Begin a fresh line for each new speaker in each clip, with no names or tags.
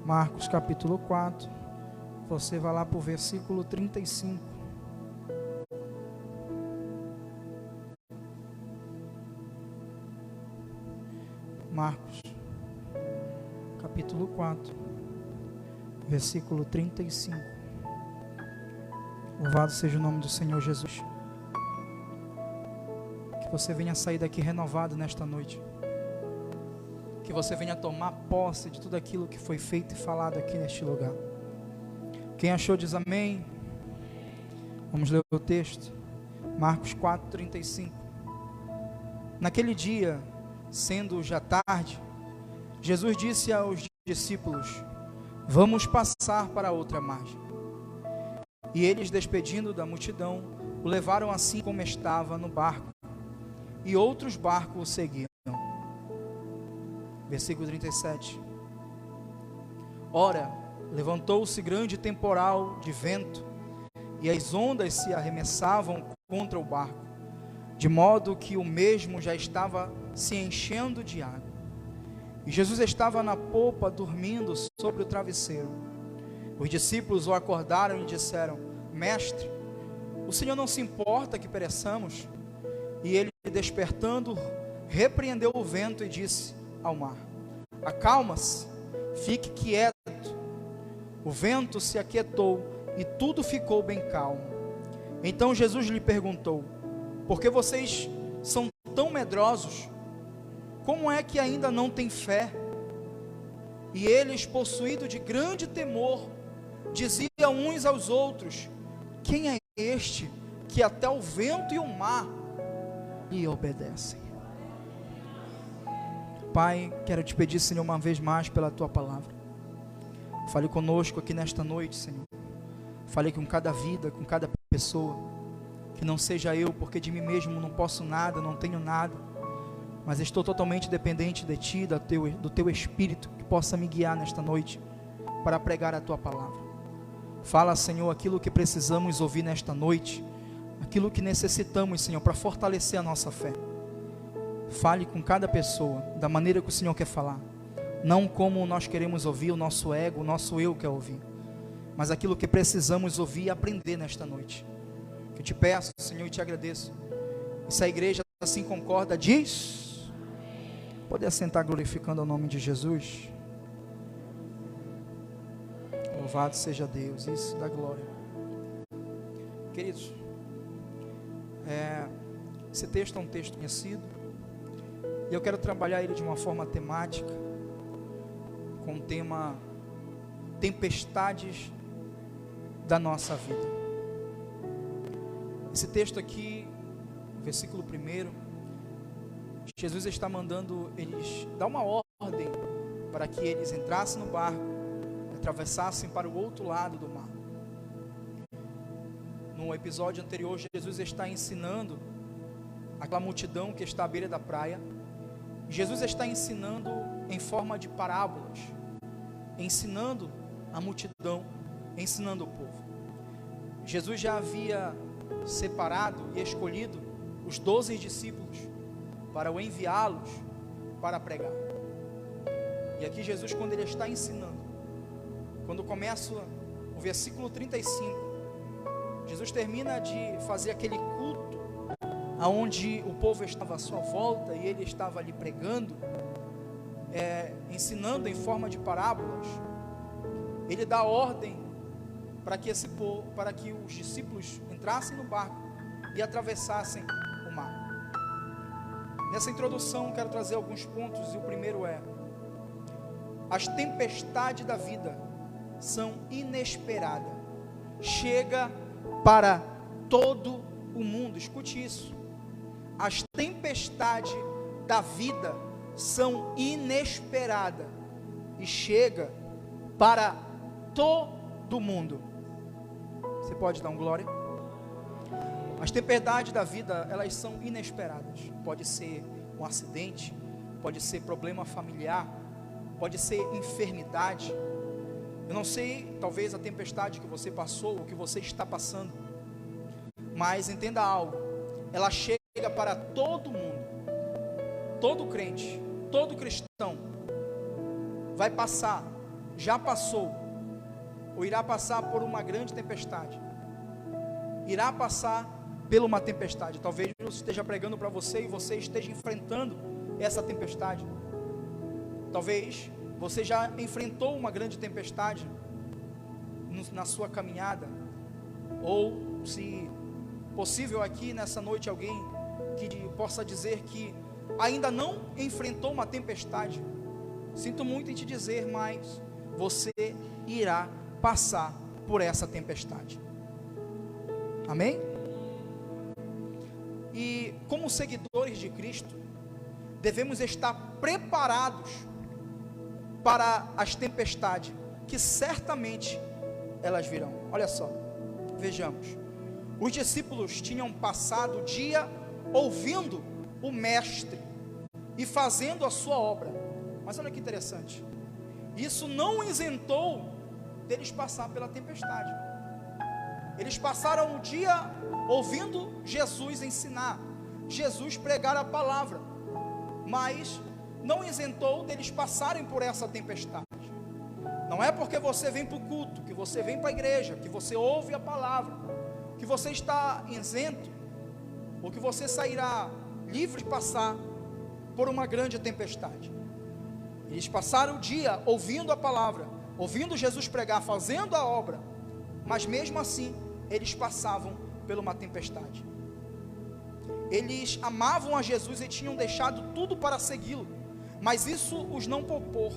Marcos capítulo 4, você vai lá para o versículo 35. Marcos capítulo 4, versículo 35. Louvado seja o nome do Senhor Jesus. Que você venha sair daqui renovado nesta noite. Que você venha tomar posse de tudo aquilo que foi feito e falado aqui neste lugar. Quem achou diz amém. Vamos ler o texto. Marcos 4, 35. Naquele dia, sendo já tarde, Jesus disse aos discípulos: vamos passar para outra margem. E eles, despedindo da multidão, o levaram assim como estava no barco, e outros barcos o seguiam. Versículo 37. Ora, levantou-se grande temporal de vento, e as ondas se arremessavam contra o barco, de modo que o mesmo já estava se enchendo de água. E Jesus estava na popa, dormindo sobre o travesseiro. Os discípulos o acordaram e disseram: Mestre, o Senhor não se importa que pereçamos? E ele, despertando, repreendeu o vento e disse ao mar: acalma-se, fique quieto. O vento se aquietou e tudo ficou bem calmo. Então Jesus lhe perguntou: por que vocês são tão medrosos? Como é que ainda não têm fé? E eles, possuídos de grande temor, diziam uns aos outros: quem é este que até o vento e o mar lhe obedecem? Pai, quero te pedir, Senhor, uma vez mais pela tua palavra. Fale conosco aqui nesta noite, Senhor. Fale com cada vida, com cada pessoa. Que não seja eu, porque de mim mesmo não posso nada, não tenho nada, mas estou totalmente dependente de Ti, do Teu Espírito, que possa me guiar nesta noite para pregar a Tua palavra. Fala, Senhor, aquilo que precisamos ouvir nesta noite, aquilo que necessitamos, Senhor, para fortalecer a nossa fé. Fale com cada pessoa da maneira que o Senhor quer falar, não como nós queremos ouvir, o nosso ego, o nosso eu quer ouvir, mas aquilo que precisamos ouvir e aprender nesta noite. Que eu te peço, Senhor, e te agradeço. E se a igreja assim concorda, diz: pode assentar glorificando o nome de Jesus. Louvado seja Deus, isso dá glória. Queridos, esse texto é um texto conhecido, e eu quero trabalhar ele de uma forma temática, com o tema tempestades da nossa vida. Esse texto aqui, versículo 1, Jesus está mandando eles, dar uma ordem para que eles entrassem no barco, atravessassem para o outro lado do mar. No episódio anterior, Jesus está ensinando aquela multidão que está à beira da praia. Jesus está ensinando em forma de parábolas, ensinando a multidão, ensinando o povo. Jesus já havia separado e escolhido os 12 discípulos para o enviá-los para pregar. E aqui Jesus, quando ele está ensinando, quando começa o versículo 35, Jesus termina de fazer aquele culto, aonde o povo estava à sua volta e ele estava ali pregando, ensinando em forma de parábolas. Ele dá ordem para que os discípulos entrassem no barco e atravessassem o mar. Nessa introdução quero trazer alguns pontos, e o primeiro é: as tempestades da vida são inesperadas, chega para todo o mundo. Escute isso: as tempestades da vida são inesperadas e chega para todo mundo. Você pode dar um glória? As tempestades da vida, elas são inesperadas. Pode ser um acidente, pode ser problema familiar, pode ser enfermidade. Eu não sei, talvez a tempestade que você passou, ou que você está passando, mas entenda algo: ela chega para todo mundo. Todo crente, todo cristão vai passar já passou, ou irá passar por uma grande tempestade. Irá passar por uma tempestade. Talvez eu esteja pregando para você e você esteja enfrentando essa tempestade. Talvez você já enfrentou uma grande tempestade na sua caminhada. Ou, se possível aqui nessa noite, alguém que possa dizer que ainda não enfrentou uma tempestade. Sinto muito em te dizer, mas você irá passar por essa tempestade. Amém? E como seguidores de Cristo, devemos estar preparados para as tempestades, que certamente elas virão. Olha só, vejamos. Os discípulos tinham passado o dia ouvindo o Mestre e fazendo a sua obra. Mas olha que interessante, isso não isentou deles passar pela tempestade. Eles passaram o dia ouvindo Jesus ensinar, Jesus pregar a palavra, mas não isentou deles passarem por essa tempestade. Não é porque você vem para o culto, que você vem para a igreja, que você ouve a palavra, que você está isento, ou que você sairá livre de passar por uma grande tempestade. Eles passaram o dia ouvindo a palavra, ouvindo Jesus pregar, fazendo a obra, mas mesmo assim, eles passavam por uma tempestade. Eles amavam a Jesus e tinham deixado tudo para segui-lo, mas isso os não poupou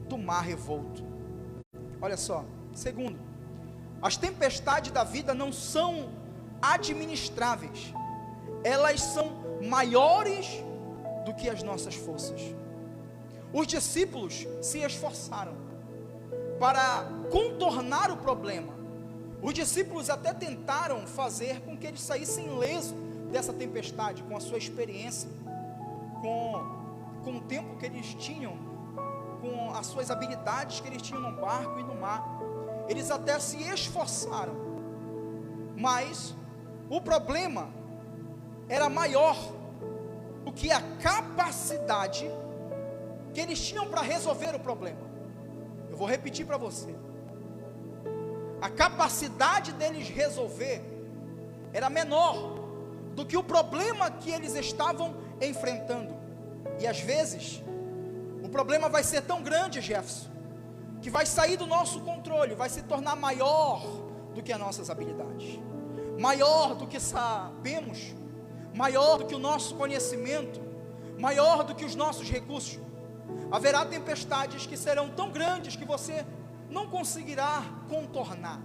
do mar revolto. Olha só, segundo, as tempestades da vida não são administráveis, elas são maiores do que as nossas forças. Os discípulos se esforçaram para contornar o problema. Os discípulos até tentaram fazer com que eles saíssem ilesos dessa tempestade, com a sua experiência, com o tempo que eles tinham, com as suas habilidades que eles tinham no barco e no mar. Eles até se esforçaram, mas o problema era maior do que a capacidade que eles tinham para resolver o problema. Eu vou repetir para você. A capacidade deles resolver era menor do que o problema que eles estavam enfrentando. E às vezes o problema vai ser tão grande, Jefferson, que vai sair do nosso controle, vai se tornar maior do que as nossas habilidades, maior do que sabemos, maior do que o nosso conhecimento, maior do que os nossos recursos. Haverá tempestades que serão tão grandes que você não conseguirá contornar,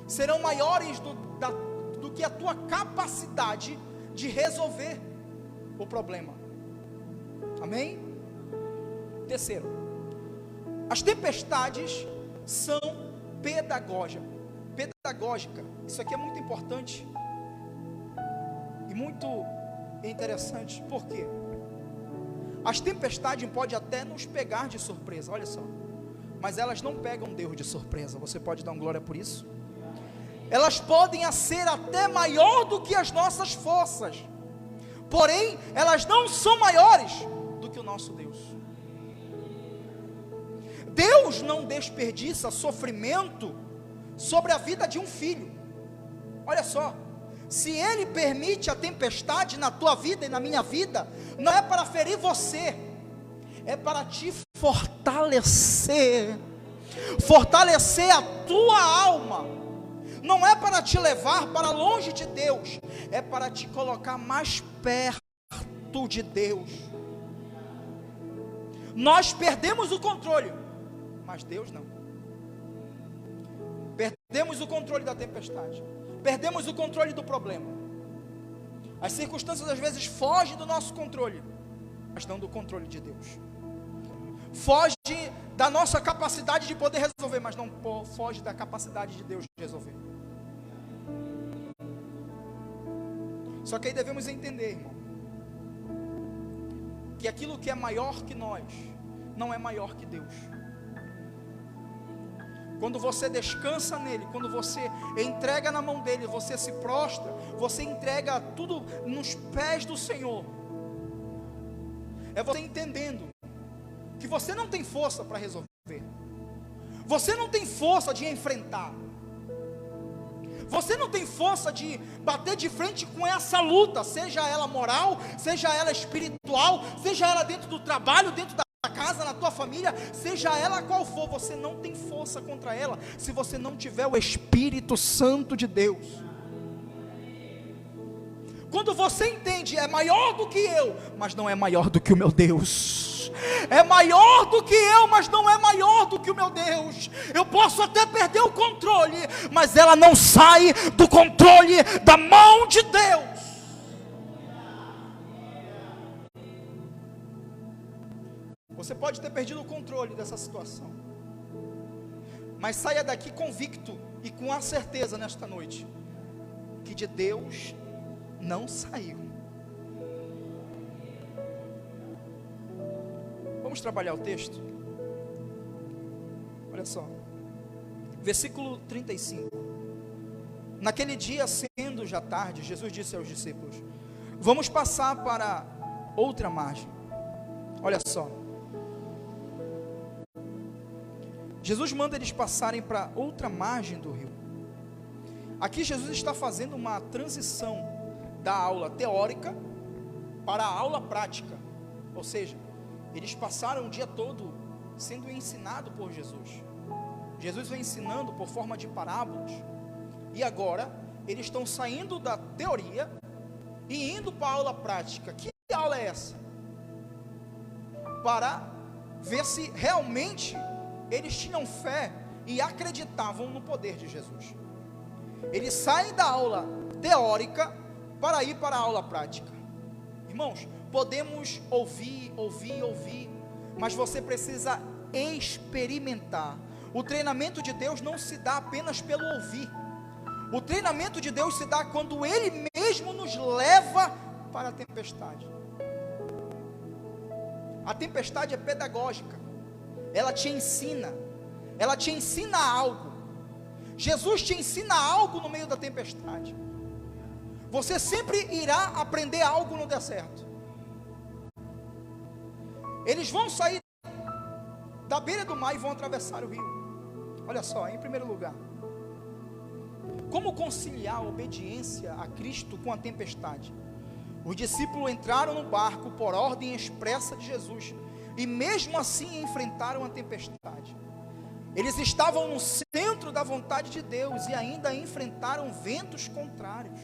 serão maiores do que a tua capacidade de resolver o problema. Amém? Terceiro, as tempestades são pedagógicas. Isso aqui é muito importante e muito interessante. Por quê? As tempestades podem até nos pegar de surpresa, olha só, mas elas não pegam Deus de surpresa. Você pode dar uma glória por isso? Elas podem ser até maior do que as nossas forças, porém elas não são maiores do que o nosso Deus. Deus não desperdiça sofrimento sobre a vida de um filho. Olha só, se Ele permite a tempestade na tua vida e na minha vida, não é para ferir você, é para te fortalecer a tua alma. Não é para te levar para longe de Deus, é para te colocar mais perto de Deus. Nós perdemos o controle, mas Deus não. Perdemos o controle da tempestade, perdemos o controle do problema. As circunstâncias às vezes fogem do nosso controle, mas não do controle de Deus. Foge da nossa capacidade de poder resolver, mas não foge da capacidade de Deus de resolver. Só que aí devemos entender, irmão, que aquilo que é maior que nós, não é maior que Deus. Quando você descansa nele, quando você entrega na mão dele, você se prostra, você entrega tudo nos pés do Senhor, é você entendendo que você não tem força para resolver, Você não tem força de enfrentar. Você não tem força de bater de frente com essa luta, seja ela moral, seja ela espiritual, seja ela dentro do trabalho, dentro da casa, na tua família, seja ela qual for. Você não tem força contra ela se você não tiver o Espírito Santo de Deus. Quando você entende, é maior do que eu, mas não é maior do que o meu Deus. É maior do que eu, mas não é maior do que o meu Deus. Eu posso até perder o controle, mas ela não sai do controle da mão de Deus. Você pode ter perdido o controle dessa situação, mas saia daqui convicto e com a certeza nesta noite, que de Deus não saiu. Vamos trabalhar o texto? Olha só, versículo 35. Naquele dia, sendo já tarde, Jesus disse aos discípulos: vamos passar para outra margem. Olha só, Jesus manda eles passarem para outra margem do rio. Aqui Jesus está fazendo uma transição da aula teórica para a aula prática. Ou seja, eles passaram o dia todo sendo ensinado por Jesus. Jesus vem ensinando por forma de parábolas. E agora, eles estão saindo da teoria e indo para a aula prática. Que aula é essa? Para ver se realmente eles tinham fé e acreditavam no poder de Jesus. Eles saem da aula teórica para ir para a aula prática. Irmãos, podemos ouvir, mas você precisa experimentar. O treinamento de Deus não se dá apenas pelo ouvir. O treinamento de Deus se dá quando Ele mesmo nos leva para a tempestade. A tempestade é pedagógica. Ela te ensina algo. Jesus te ensina algo no meio da tempestade. Você sempre irá aprender algo no deserto. Eles vão sair da beira do mar e vão atravessar o rio. Olha só, em primeiro lugar, como conciliar a obediência a Cristo com a tempestade? Os discípulos entraram no barco por ordem expressa de Jesus, e mesmo assim enfrentaram a tempestade. Eles estavam no centro da vontade de Deus e ainda enfrentaram ventos contrários.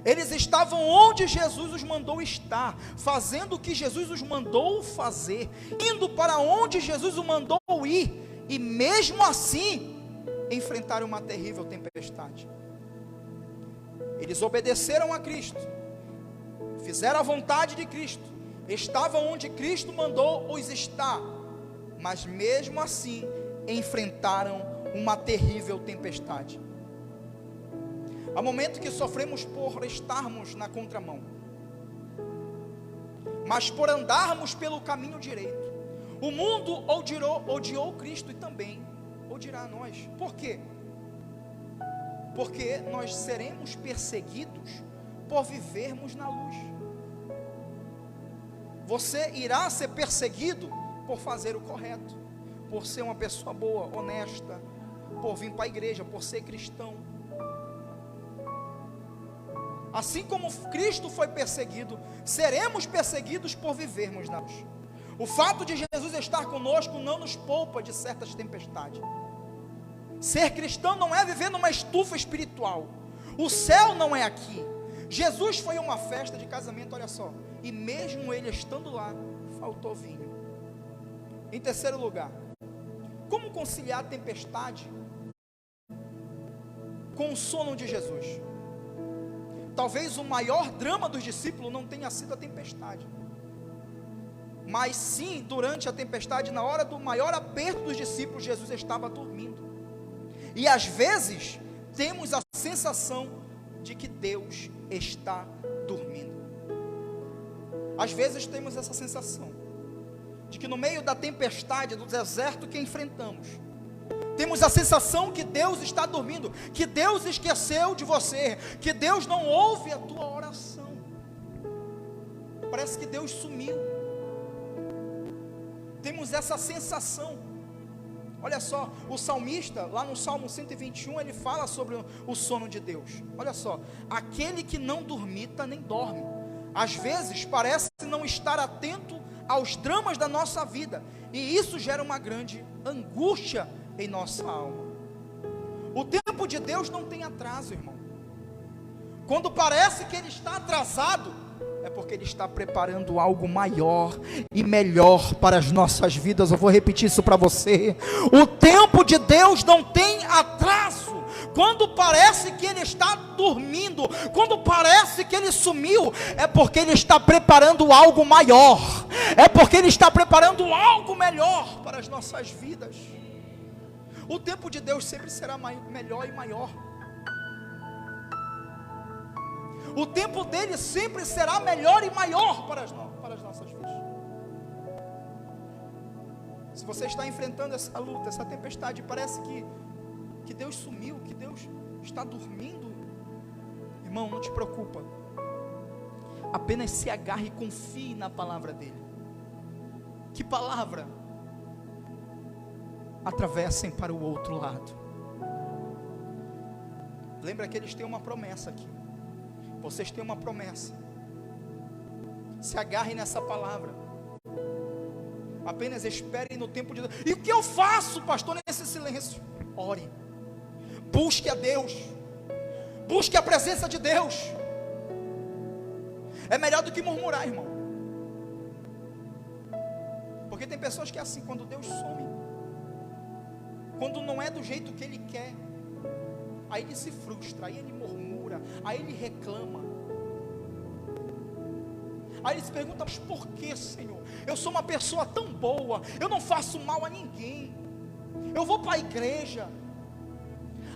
Eles estavam onde Jesus os mandou estar, fazendo o que Jesus os mandou fazer, indo para onde Jesus os mandou ir, e mesmo assim enfrentaram uma terrível tempestade. Eles obedeceram a Cristo, fizeram a vontade de Cristo, estavam onde Cristo mandou os estar, mas mesmo assim enfrentaram uma terrível tempestade. Há momentos que sofremos por estarmos na contramão, mas por andarmos pelo caminho direito. O mundo odiou Cristo e também odiará a nós. Por quê? Porque nós seremos perseguidos por vivermos na luz. Você irá ser perseguido por fazer o correto, por ser uma pessoa boa, honesta, por vir para a igreja, por ser cristão. Assim como Cristo foi perseguido, seremos perseguidos por vivermos na luz. O fato de Jesus estar conosco não nos poupa de certas tempestades. Ser cristão não é viver numa estufa espiritual. O céu não é aqui. Jesus foi a uma festa de casamento, olha só, e mesmo ele estando lá, faltou vinho. Em terceiro lugar, como conciliar a tempestade com o sono de Jesus? Talvez o maior drama dos discípulos não tenha sido a tempestade, mas sim, durante a tempestade, na hora do maior aperto dos discípulos, Jesus estava dormindo. E às vezes, temos a sensação de que Deus está dormindo. Às vezes temos essa sensação de que no meio da tempestade, do deserto que enfrentamos, temos a sensação que Deus está dormindo, que Deus esqueceu de você, que Deus não ouve a tua oração. Parece que Deus sumiu. Temos essa sensação. Olha só, o salmista, lá no Salmo 121, ele fala sobre o sono de Deus. Olha só, aquele que não dormita nem dorme. Às vezes parece não estar atento aos dramas da nossa vida, e isso gera uma grande angústia em nossa alma. O tempo de Deus não tem atraso, irmão. Quando parece que ele está atrasado, é porque ele está preparando algo maior e melhor para as nossas vidas. Eu vou repetir isso para você. O tempo de Deus não tem atraso. Quando parece que ele está dormindo, quando parece que ele sumiu, é porque ele está preparando algo maior, é porque ele está preparando algo melhor para as nossas vidas. O tempo de Deus sempre será melhor e maior. O tempo dele sempre será melhor e maior para as nossas vidas. Se você está enfrentando essa luta, essa tempestade, parece que Deus sumiu, que Deus está dormindo, irmão, não te preocupa. Apenas se agarre e confie na palavra dele. Que palavra? Atravessem para o outro lado. Lembra que eles têm uma promessa aqui. Vocês têm uma promessa. Se agarrem nessa palavra. Apenas esperem no tempo de Deus. E o que eu faço, pastor, nesse silêncio? Ore. Busque a Deus. Busque a presença de Deus. É melhor do que murmurar, irmão. Porque tem pessoas que é assim, quando Deus some, quando não é do jeito que Ele quer, aí ele se frustra, aí ele murmura, aí ele reclama. Aí ele se pergunta, mas por que, Senhor? Eu sou uma pessoa tão boa, eu não faço mal a ninguém, eu vou para a igreja.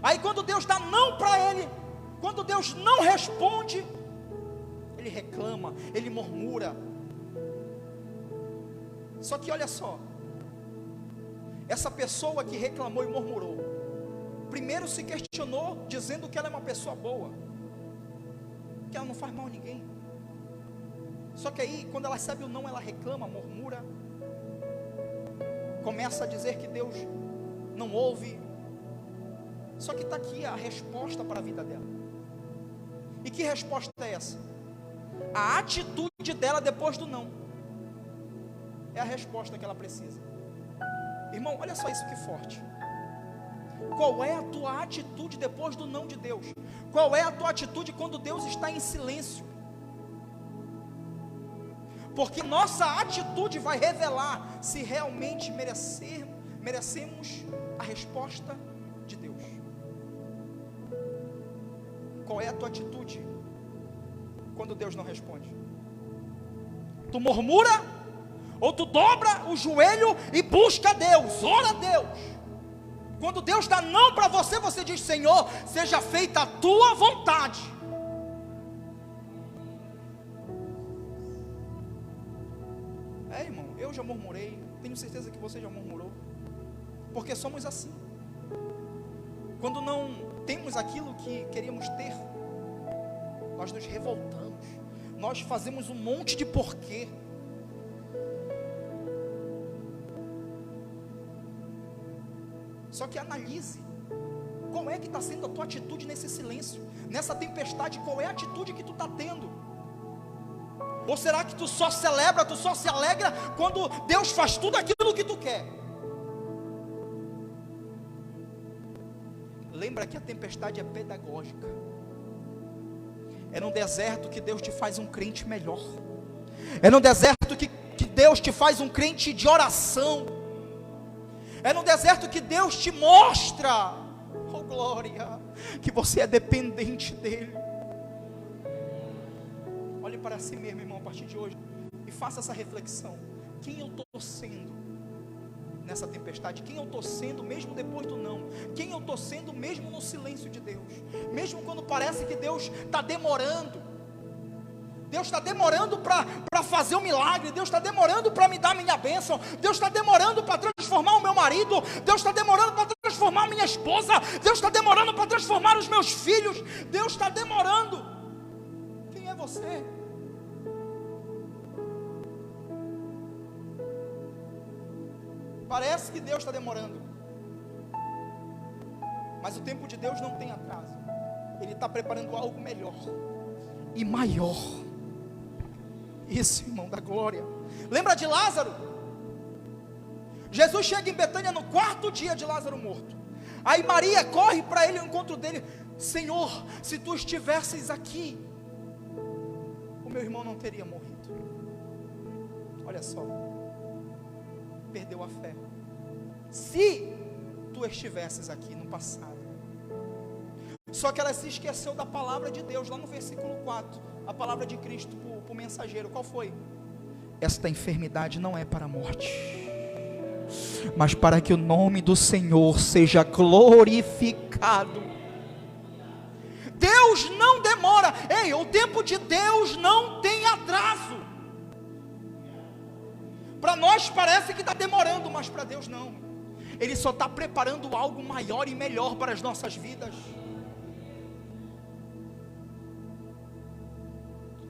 Aí quando Deus dá não para ele, quando Deus não responde, ele reclama, ele murmura. Só que olha só, essa pessoa que reclamou e murmurou, primeiro se questionou, dizendo que ela é uma pessoa boa, que ela não faz mal a ninguém. Só que aí, quando ela sabe o não, ela reclama, murmura, começa a dizer que Deus não ouve. Só que está aqui a resposta para a vida dela. E que resposta é essa? A atitude dela depois do não é a resposta que ela precisa. Irmão, olha só isso que forte. Qual é a tua atitude depois do não de Deus? Qual é a tua atitude quando Deus está em silêncio? Porque nossa atitude vai revelar se realmente merecemos a resposta de Deus. Qual é a tua atitude quando Deus não responde? Tu murmura? Ou tu dobra o joelho e busca a Deus, ora a Deus? Quando Deus dá não para você, você diz, Senhor, seja feita a tua vontade. Irmão, eu já murmurei, tenho certeza que você já murmurou, porque somos assim. Quando não temos aquilo que queríamos ter, nós nos revoltamos, nós fazemos um monte de porquê. Só que analise, qual é que está sendo a tua atitude nesse silêncio, nessa tempestade, qual é a atitude que tu está tendo? Ou será que tu só celebra, tu só se alegra quando Deus faz tudo aquilo que tu quer? Lembra que a tempestade é pedagógica. É no deserto que Deus te faz um crente melhor. É no deserto que Deus te faz um crente de oração. É no deserto que Deus te mostra, oh glória, que você é dependente dEle. Olhe para si mesmo, irmão, a partir de hoje, e faça essa reflexão. Quem eu estou sendo nessa tempestade? Quem eu estou sendo mesmo depois do não? Quem eu estou sendo mesmo no silêncio de Deus? Mesmo quando parece que Deus está demorando. Deus está demorando para fazer um milagre. Deus está demorando para me dar a minha bênção. Deus está demorando para transformar o meu marido. Deus está demorando para transformar a minha esposa. Deus está demorando para transformar os meus filhos. Deus está demorando. Quem é você? Parece que Deus está demorando. Mas o tempo de Deus não tem atraso. Ele está preparando algo melhor e maior. Isso, irmão, da glória. Lembra de Lázaro? Jesus chega em Betânia no 4º dia de Lázaro morto. Aí Maria corre para ele ao encontro dele: Senhor, se tu estivesses aqui, o meu irmão não teria morrido. Olha só, perdeu a fé. Se tu estivesses aqui no passado. Só que ela se esqueceu da palavra de Deus, lá no versículo 4, a palavra de Cristo para o mensageiro. Qual foi? Esta enfermidade não é para a morte, mas para que o nome do Senhor seja glorificado. Deus não demora. Ei, o tempo de Deus não tem atraso. Para nós parece que está demorando, mas para Deus não. Ele só está preparando algo maior e melhor para as nossas vidas.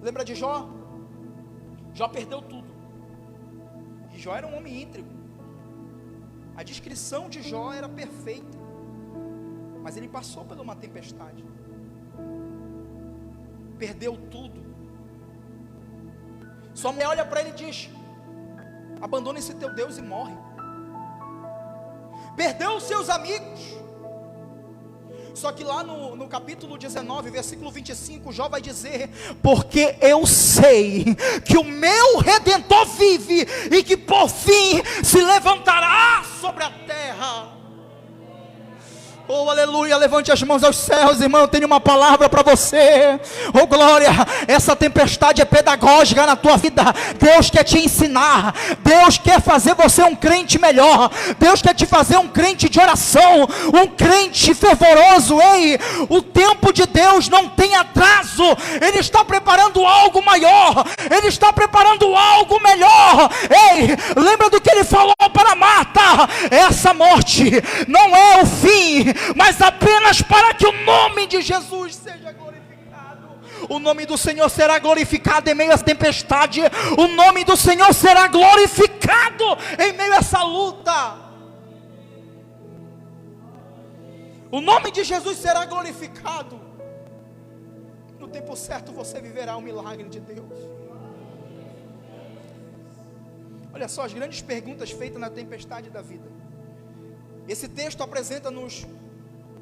Lembra de Jó? Jó perdeu tudo. E Jó era um homem íntegro. A descrição de Jó era perfeita. Mas ele passou por uma tempestade. Perdeu tudo. Sua mulher olha para ele e diz: abandona esse teu Deus e morre. Perdeu os seus amigos. Só que lá no capítulo 19, versículo 25, Jó vai dizer: porque eu sei que o meu Redentor vive, e que por fim se levantará sobre a terra. Oh, aleluia, levante as mãos aos céus, irmão, eu tenho uma palavra para você. Oh, glória, essa tempestade é pedagógica na tua vida. Deus quer te ensinar, Deus quer fazer você um crente melhor, Deus quer te fazer um crente de oração, um crente fervoroso. Ei, o tempo de Deus não tem atraso, Ele está preparando algo maior, Ele está preparando algo melhor. Ei, lembra do que Ele falou para Marta: essa morte não é o fim, mas apenas para que o nome de Jesus seja glorificado. O nome do Senhor será glorificado em meio à tempestade. O nome do Senhor será glorificado em meio a essa luta. O nome de Jesus será glorificado. No tempo certo você viverá o milagre de Deus. Olha só as grandes perguntas feitas na tempestade da vida. Esse texto apresenta-nos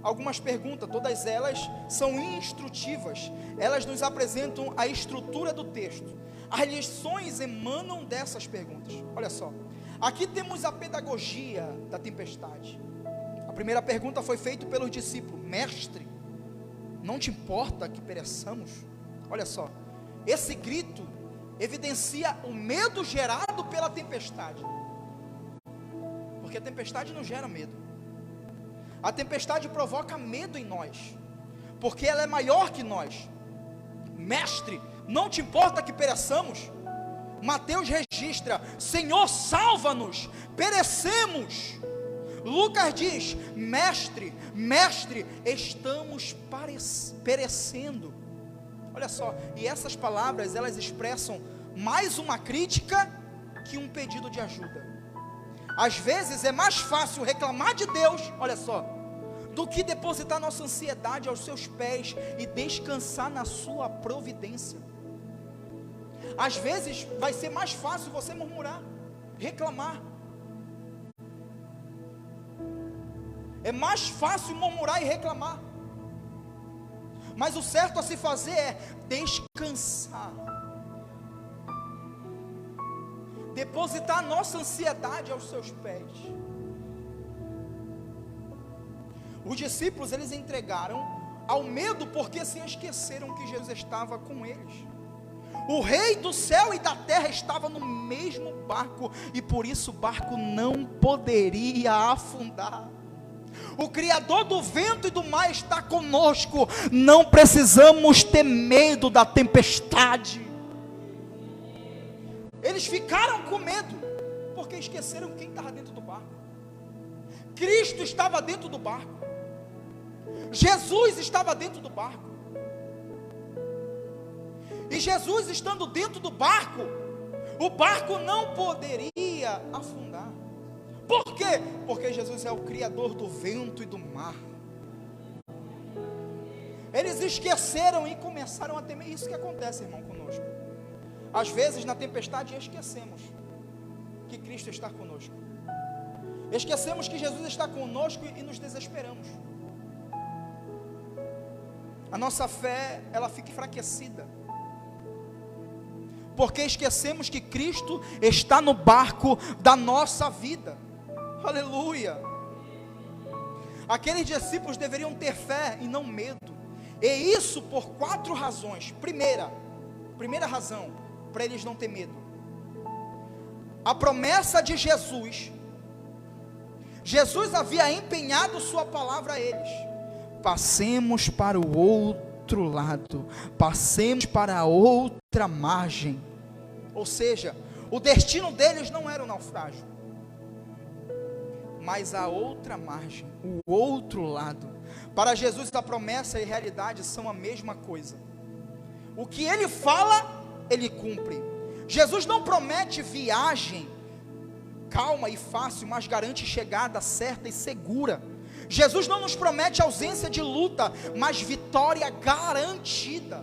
algumas perguntas, todas elas são instrutivas. Elas nos apresentam a estrutura do texto. As lições emanam dessas perguntas. Olha só, aqui temos a pedagogia da tempestade. A primeira pergunta foi feita pelos discípulos: mestre, não te importa que pereçamos? Olha só, esse grito evidencia o medo gerado pela tempestade, porque a tempestade não gera medo. A tempestade provoca medo em nós, porque ela é maior que nós. Mestre, não te importa que pereçamos? Mateus registra: Senhor, salva-nos, perecemos. Lucas diz: mestre, mestre, estamos perecendo. Olha só, e essas palavras, elas expressam mais uma crítica que um pedido de ajuda. Às vezes é mais fácil reclamar de Deus, olha só, do que depositar nossa ansiedade aos seus pés e descansar na sua providência. Às vezes vai ser mais fácil você murmurar, reclamar. É mais fácil murmurar e reclamar. Mas o certo a se fazer é descansar. Depositar nossa ansiedade aos seus pés. Os discípulos, eles entregaram ao medo porque se esqueceram que Jesus estava com eles. O rei do céu e da terra estava no mesmo barco, e por isso o barco não poderia afundar. O Criador do vento e do mar está conosco. Não precisamos ter medo da tempestade. Eles ficaram com medo porque esqueceram quem estava dentro do barco. Cristo estava dentro do barco. Jesus estava dentro do barco. E Jesus estando dentro do barco, o barco não poderia afundar. Por quê? Porque Jesus é o Criador do vento e do mar. Eles esqueceram e começaram a temer. Isso que acontece, irmão, conosco. Às vezes na tempestade esquecemos que Cristo está conosco. Esquecemos que Jesus está conosco e nos desesperamos. A nossa fé, ela fica enfraquecida, porque esquecemos que Cristo está no barco da nossa vida. Aleluia. Aqueles discípulos deveriam ter fé e não medo. E isso por 4 razões. Primeira razão, para eles não ter medo. A promessa de Jesus. Jesus havia empenhado sua palavra a eles. Passemos para o outro lado. Passemos para a outra margem. Ou seja, o destino deles não era o naufrágio, mas a outra margem, o outro lado. Para Jesus a promessa e a realidade são a mesma coisa. O que ele fala, ele cumpre. Jesus não promete viagem calma e fácil, mas garante chegada certa e segura. Jesus não nos promete ausência de luta, mas vitória garantida.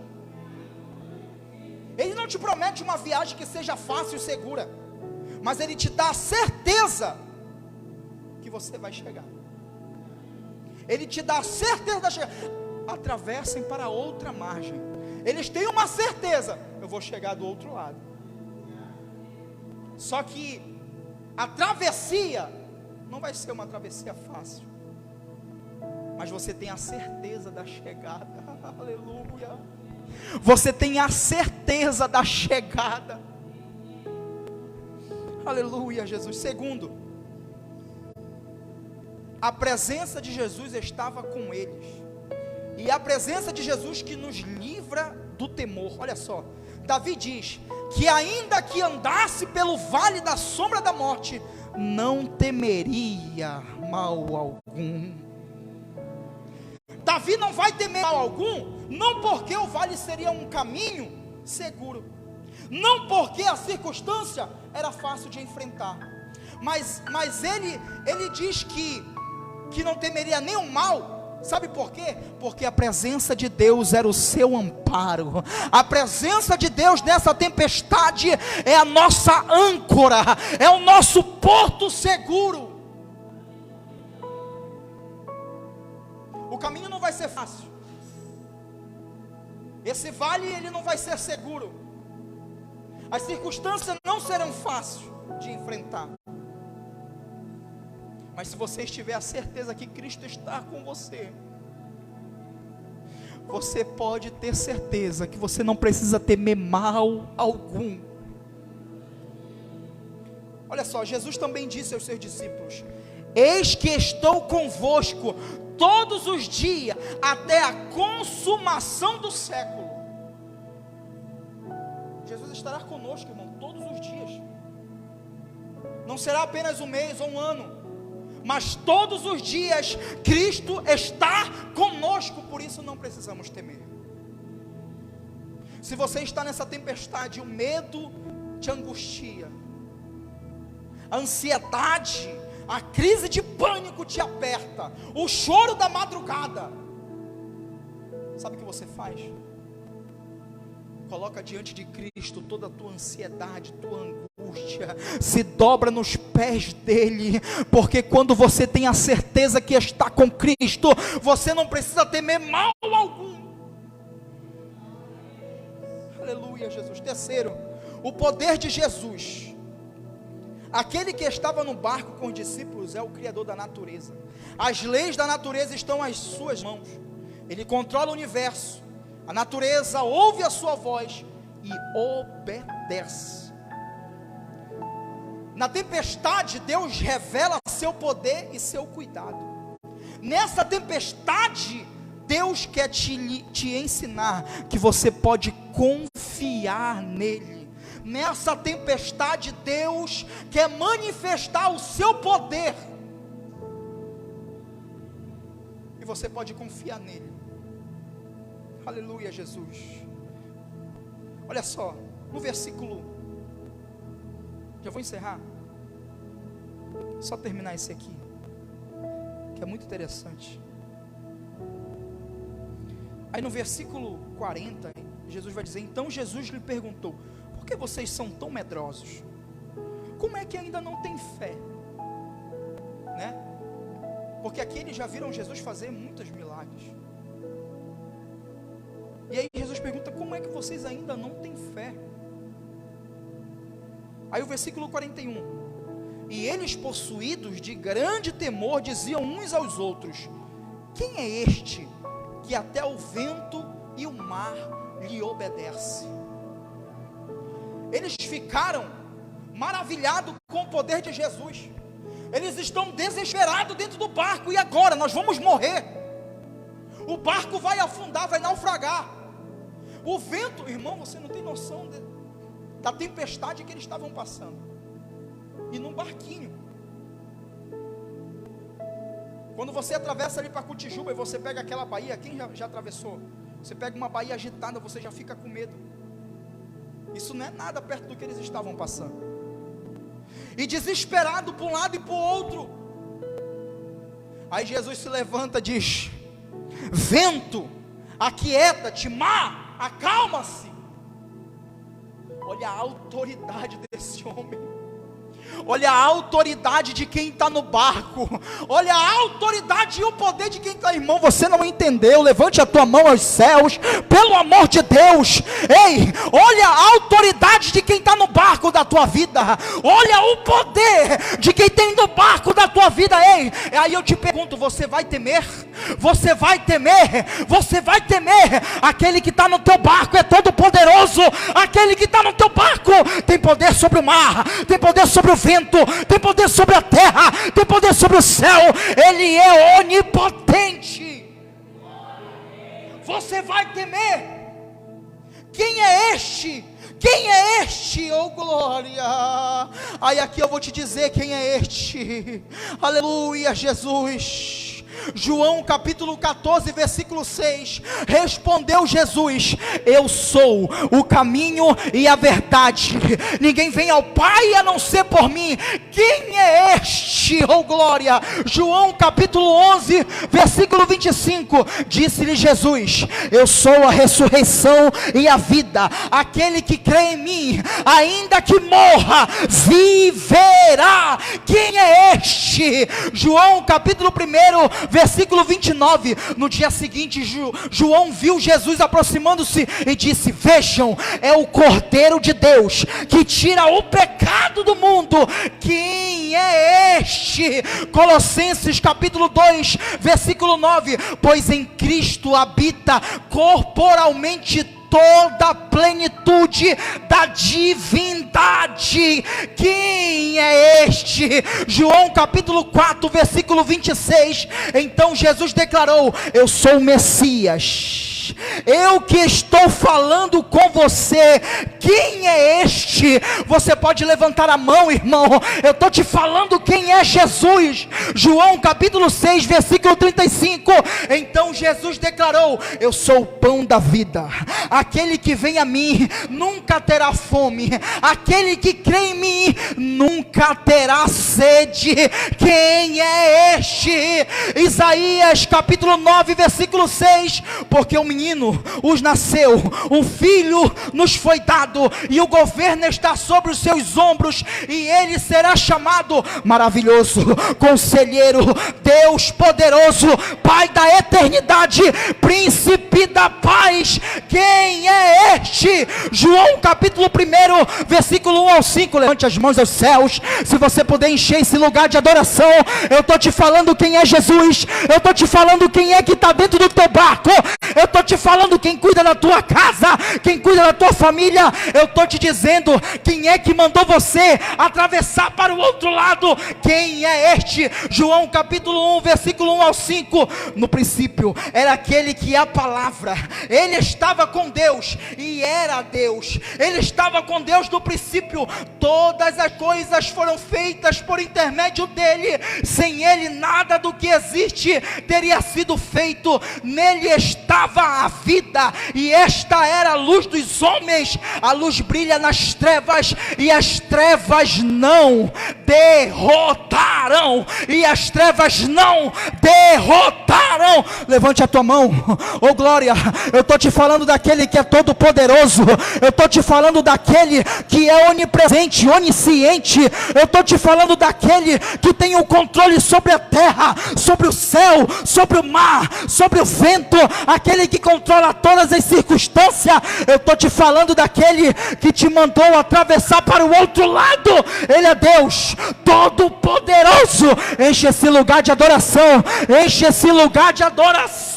Ele não te promete uma viagem que seja fácil e segura, mas Ele te dá a certeza que você vai chegar. Ele te dá a certeza da chegada. Atravessem para outra margem. Eles têm uma certeza: eu vou chegar do outro lado. Só que a travessia não vai ser uma travessia fácil, mas você tem a certeza da chegada. Aleluia. Você tem a certeza da chegada. Aleluia, Jesus. Segundo, a presença de Jesus estava com eles. E a presença de Jesus que nos livra do temor. Olha só, Davi diz que ainda que andasse pelo vale da sombra da morte, não temeria mal algum. Davi não vai temer mal algum, não porque o vale seria um caminho seguro, não porque a circunstância era fácil de enfrentar, mas ele diz que não temeria nenhum mal. Sabe por quê? Porque a presença de Deus era o seu amparo. A presença de Deus nessa tempestade é a nossa âncora, é o nosso porto seguro. O caminho não vai ser fácil. Esse vale ele não vai ser seguro. As circunstâncias não serão fáceis de enfrentar. Mas se você tiver a certeza que Cristo está com você, você pode ter certeza que você não precisa temer mal algum. Olha só, Jesus também disse aos seus discípulos: eis que estou convosco todos os dias, até a consumação do século. Jesus estará conosco, irmão, todos os dias. Não será apenas um mês ou um ano, mas todos os dias Cristo está conosco. Por isso não precisamos temer. Se você está nessa tempestade, o medo te angustia, a ansiedade, a crise de pânico te aperta, o choro da madrugada, sabe o que você faz? Coloca diante de Cristo toda a tua ansiedade, tua angústia, se dobra nos pés dele, porque quando você tem a certeza que está com Cristo, você não precisa temer mal algum. Aleluia, Jesus. Terceiro, o poder de Jesus. Aquele que estava no barco com os discípulos é o Criador da natureza. As leis da natureza estão às suas mãos. Ele controla o universo. A natureza ouve a sua voz e obedece. Na tempestade, Deus revela seu poder e seu cuidado. Nessa tempestade, Deus quer te ensinar que você pode confiar nele. Nessa tempestade, Deus quer manifestar o seu poder, e você pode confiar nele. Aleluia, Jesus. Olha só, no versículo, já vou encerrar, só terminar esse aqui, que é muito interessante. Aí no versículo 40, Jesus vai dizer: então Jesus lhe perguntou: por que vocês são tão medrosos? Como é que ainda não tem fé? Né? Porque aqui eles já viram Jesus fazer muitos milagres. E aí Jesus pergunta: como é que vocês ainda não têm fé? Aí o versículo 41: e eles, possuídos de grande temor, diziam uns aos outros: quem é este que até o vento e o mar lhe obedece? Eles ficaram maravilhados com o poder de Jesus. Eles estão desesperados dentro do barco. E agora? Nós vamos morrer. O barco vai afundar, vai naufragar. O vento, irmão, você não tem noção da tempestade que eles estavam passando. E num barquinho. Quando você atravessa ali para Cotijuba e você pega aquela baía, quem já atravessou? Você pega uma baía agitada, você já fica com medo. Isso não é nada perto do que eles estavam passando. E desesperado para um lado e para o outro. Aí Jesus se levanta e diz: vento, aquieta-te, mar, acalma-se. Olha a autoridade desse homem. Olha a autoridade de quem está no barco. Olha a autoridade e o poder de quem está. Irmão, você não entendeu? Levante a tua mão aos céus, pelo amor de Deus. Ei, olha a autoridade de quem está no barco da tua vida. Olha o poder de quem tem no barco da tua vida. Ei, aí eu te pergunto: você vai temer? Você vai temer? Você vai temer? Aquele que está no teu barco é todo poderoso. Aquele que está no teu barco tem poder sobre o mar, tem poder sobre o vento, tem poder sobre a terra, tem poder sobre o céu. Ele é onipotente. Você vai temer? Quem é este? Quem é este? Oh glória! Aí aqui eu vou te dizer quem é este. Aleluia, Jesus. João capítulo 14, versículo 6, respondeu Jesus: eu sou o caminho e a verdade, ninguém vem ao Pai a não ser por mim. Quem é este? Oh glória! João capítulo 11, versículo 25, disse-lhe Jesus: eu sou a ressurreição e a vida, aquele que crê em mim, ainda que morra, viverá. Quem é este? João capítulo 1, versículo 29, no dia seguinte, João viu Jesus aproximando-se e disse: vejam, é o Cordeiro de Deus, que tira o pecado do mundo. Quem é este? Colossenses capítulo 2, versículo 9, pois em Cristo habita corporalmente toda a plenitude da divindade. Quem é este? João capítulo 4, versículo 26, então Jesus declarou: eu sou o Messias, eu que estou falando com você. Quem é este? Você pode levantar a mão, irmão. Eu estou te falando quem é Jesus. João capítulo 6, versículo 35, então Jesus declarou: eu sou o pão da vida, aquele que vem a mim nunca terá fome, aquele que crê em mim nunca terá sede. Quem é este? Isaías capítulo 9, versículo 6, porque um menino os nasceu, um filho nos foi dado, e o governo está sobre os seus ombros, e ele será chamado Maravilhoso, Conselheiro, Deus Poderoso, Pai da Eternidade, Príncipe da Paz. Quem é este? João capítulo 1, versículo 1 ao 5, levante as mãos aos céus, se você puder encher esse lugar de adoração. Eu estou te falando quem é Jesus, eu estou te falando quem é que está dentro do teu barco, eu estou te falando quem cuida da tua casa, quem cuida da tua família. Eu estou te dizendo quem é que mandou você atravessar para o outro lado. Quem é este? João capítulo 1, versículo 1 ao 5, no princípio era aquele que é a palavra, ele estava com Deus e era Deus, ele estava com Deus no princípio. Todas as coisas foram feitas por intermédio dele, sem ele nada do que existe teria sido feito. Nele estava a vida, e esta era a luz dos homens. A luz brilha nas trevas, e as trevas não derrotaram. vencerão e as trevas não derrotarão. Levante a tua mão. Oh glória, eu estou te falando daquele que é todo poderoso, eu estou te falando daquele que é onipresente, onisciente, eu estou te falando daquele que tem o controle sobre a terra, sobre o céu, sobre o mar, sobre o vento, aquele que controla todas as circunstâncias. Eu estou te falando daquele que te mandou atravessar para o outro lado. Ele é Deus todo poderoso. Enche esse lugar de adoração, enche esse lugar de adoração.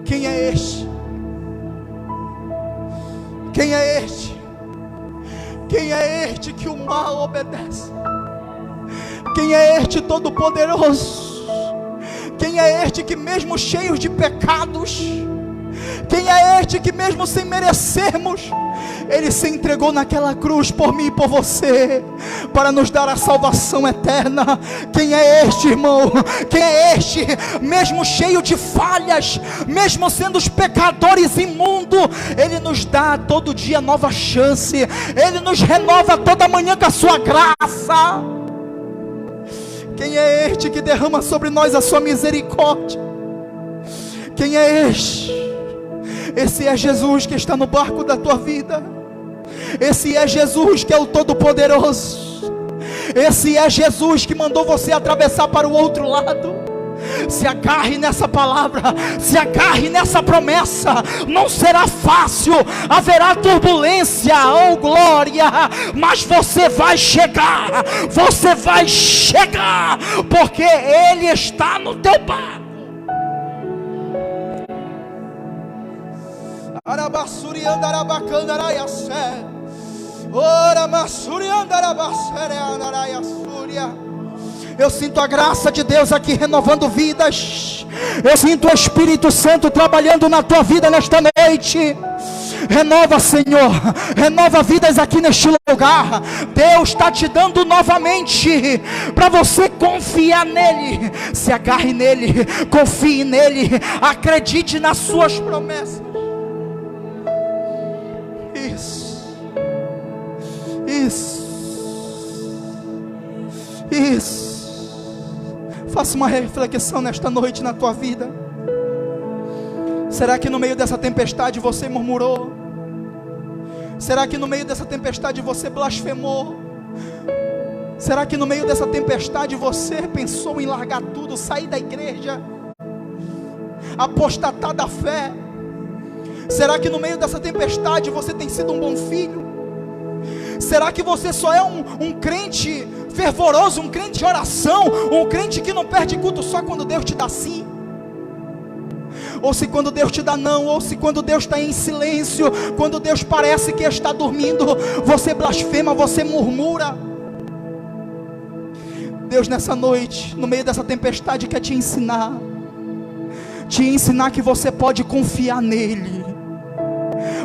Quem é este? Quem é este? Quem é este que o mal obedece? Quem é este todo poderoso? Quem é este que mesmo cheio de pecados, quem é este que mesmo sem merecermos, Ele se entregou naquela cruz por mim e por você, para nos dar a salvação eterna? Quem é este, irmão? Quem é este, mesmo cheio de falhas, mesmo sendo os pecadores imundos, Ele nos dá todo dia nova chance, Ele nos renova toda manhã com a sua graça. Quem é este que derrama sobre nós a sua misericórdia? Quem é este? Esse é Jesus que está no barco da tua vida. Esse é Jesus que é o Todo-Poderoso. Esse é Jesus que mandou você atravessar para o outro lado. Se agarre nessa palavra, se agarre nessa promessa. Não será fácil, haverá turbulência, oh glória, mas você vai chegar, porque Ele está no teu barco. Arabassuri andarabacandarayassé, ora massuri andarabacere andarayassuria. Eu sinto a graça de Deus aqui renovando vidas. Eu sinto o Espírito Santo trabalhando na tua vida nesta noite. Renova, Senhor, renova vidas aqui neste lugar. Deus está te dando novamente, para você confiar nele. Se agarre nele, confie nele, acredite nas suas promessas. Isso. Faça uma reflexão nesta noite na tua vida. Será que no meio dessa tempestade você murmurou? Será que no meio dessa tempestade você blasfemou? Será que no meio dessa tempestade você pensou em largar tudo, sair da igreja, apostatar da fé? Será que no meio dessa tempestade você tem sido um bom filho? Será que você só é um crente fervoroso, um crente de oração, um crente que não perde culto só quando Deus te dá sim? Ou se quando Deus te dá não, ou se quando Deus está em silêncio, quando Deus parece que está dormindo, você blasfema, você murmura? Deus nessa noite, no meio dessa tempestade, quer te ensinar que você pode confiar nele,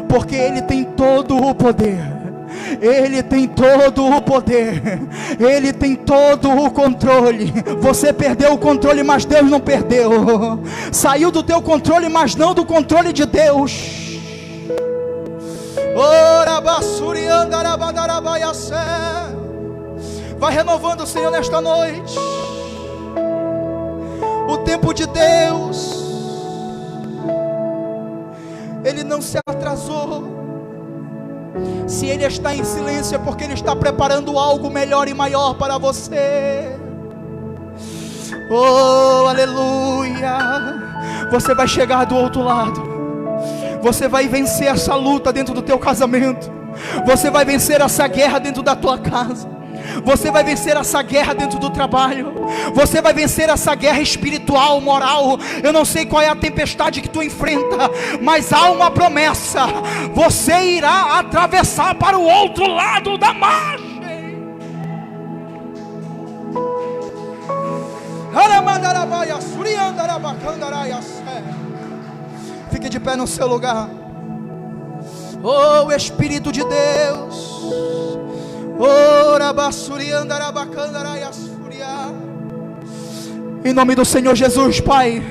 porque Ele tem todo o poder. Ele tem todo o poder, Ele tem todo o controle. Você perdeu o controle, mas Deus não perdeu. Saiu do teu controle, mas não do controle de Deus. Vai renovando, Senhor, nesta noite. O tempo de Deus, Ele não se atrasou. Se Ele está em silêncio, é porque Ele está preparando algo melhor e maior para você. Oh, aleluia. Você vai chegar do outro lado. Você vai vencer essa luta dentro do teu casamento. Você vai vencer essa guerra dentro da tua casa. Você vai vencer essa guerra dentro do trabalho. Você vai vencer essa guerra espiritual, moral. Eu não sei qual é a tempestade que tu enfrenta, mas há uma promessa: você irá atravessar para o outro lado da margem. Fique de pé no seu lugar. Oh Espírito de Deus, em nome do Senhor Jesus, Pai,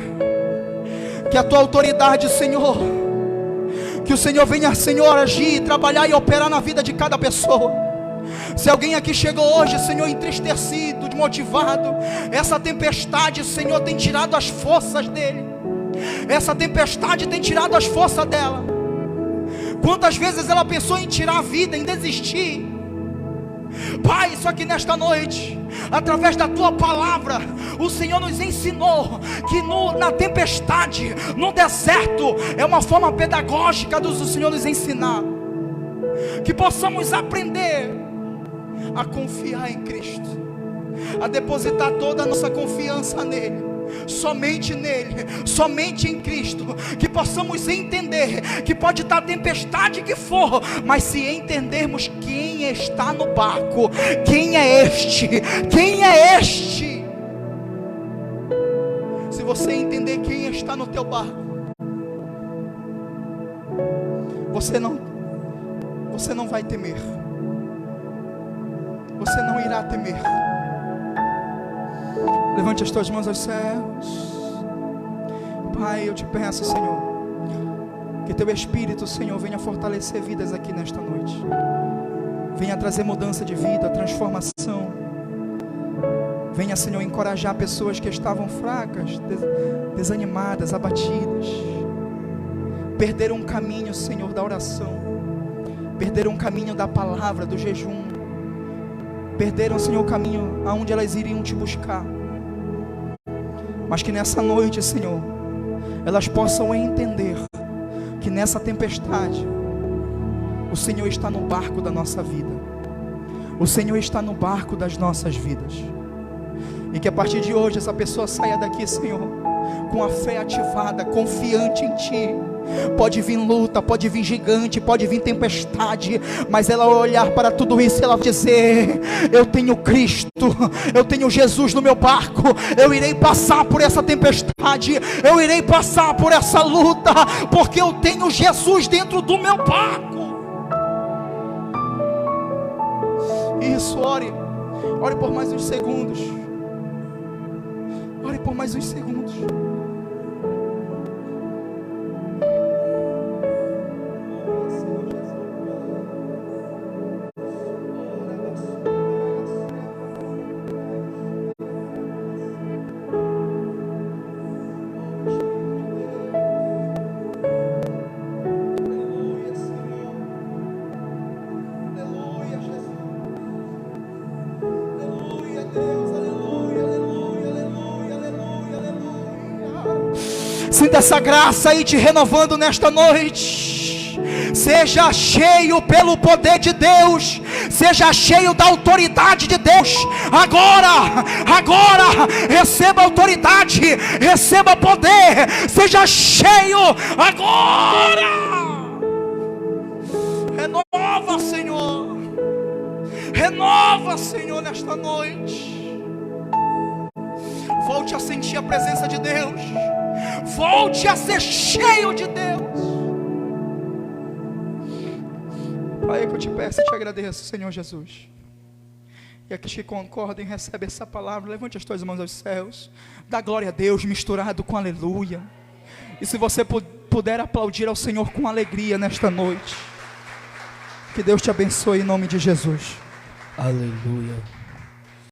que a tua autoridade, Senhor, Que o Senhor venha, Senhor, agir, trabalhar e operar na vida de cada pessoa. Se alguém aqui chegou hoje, Senhor, entristecido, desmotivado, essa tempestade, Senhor, tem tirado as forças dele. Essa tempestade tem tirado as forças dela. Quantas vezes ela pensou em tirar a vida, em desistir. Pai, só que nesta noite, através da Tua palavra, o Senhor nos ensinou que na tempestade, no deserto, é uma forma pedagógica do Senhor nos ensinar. Que possamos aprender a confiar em Cristo, a depositar toda a nossa confiança nele, somente nele, somente em Cristo. Que possamos entender que pode estar a tempestade que for, mas se entendermos quem está no barco, quem é este, se você entender quem está no teu barco, você não vai temer, você não irá temer. Levante as tuas mãos aos céus. Pai, eu te peço, Senhor, que teu Espírito, Senhor, venha fortalecer vidas aqui nesta noite. Venha trazer mudança de vida, transformação. Venha, Senhor, encorajar pessoas que estavam fracas, desanimadas, abatidas. Perderam o caminho, Senhor, da oração. Perderam o caminho da palavra, do jejum. Perderam, Senhor, o caminho aonde elas iriam te buscar. Mas que nessa noite, Senhor, elas possam entender que nessa tempestade o Senhor está no barco da nossa vida. O Senhor está no barco das nossas vidas. E que a partir de hoje essa pessoa saia daqui, Senhor, com a fé ativada, confiante em Ti. Pode vir luta, pode vir gigante, pode vir tempestade, mas ela olhar para tudo isso e ela vai dizer: eu tenho Cristo, eu tenho Jesus no meu barco. Eu irei passar por essa tempestade, eu irei passar por essa luta, porque eu tenho Jesus dentro do meu barco. Isso, ore por mais uns segundos. Ore por mais uns segundos. Sinta essa graça aí te renovando nesta noite. Seja cheio pelo poder de Deus. Seja cheio da autoridade de Deus. Agora, receba autoridade, receba poder. Seja cheio agora. Renova, Senhor. Renova, Senhor, nesta noite. Volte a sentir a presença de Deus. Volte a ser cheio de Deus. Pai, que eu te peço e te agradeço, Senhor Jesus. E aqui que concordem, recebe essa palavra. Levante as tuas mãos aos céus. Dá glória a Deus misturado com aleluia. E se você puder aplaudir ao Senhor com alegria nesta noite. Que Deus te abençoe em nome de Jesus.
Aleluia.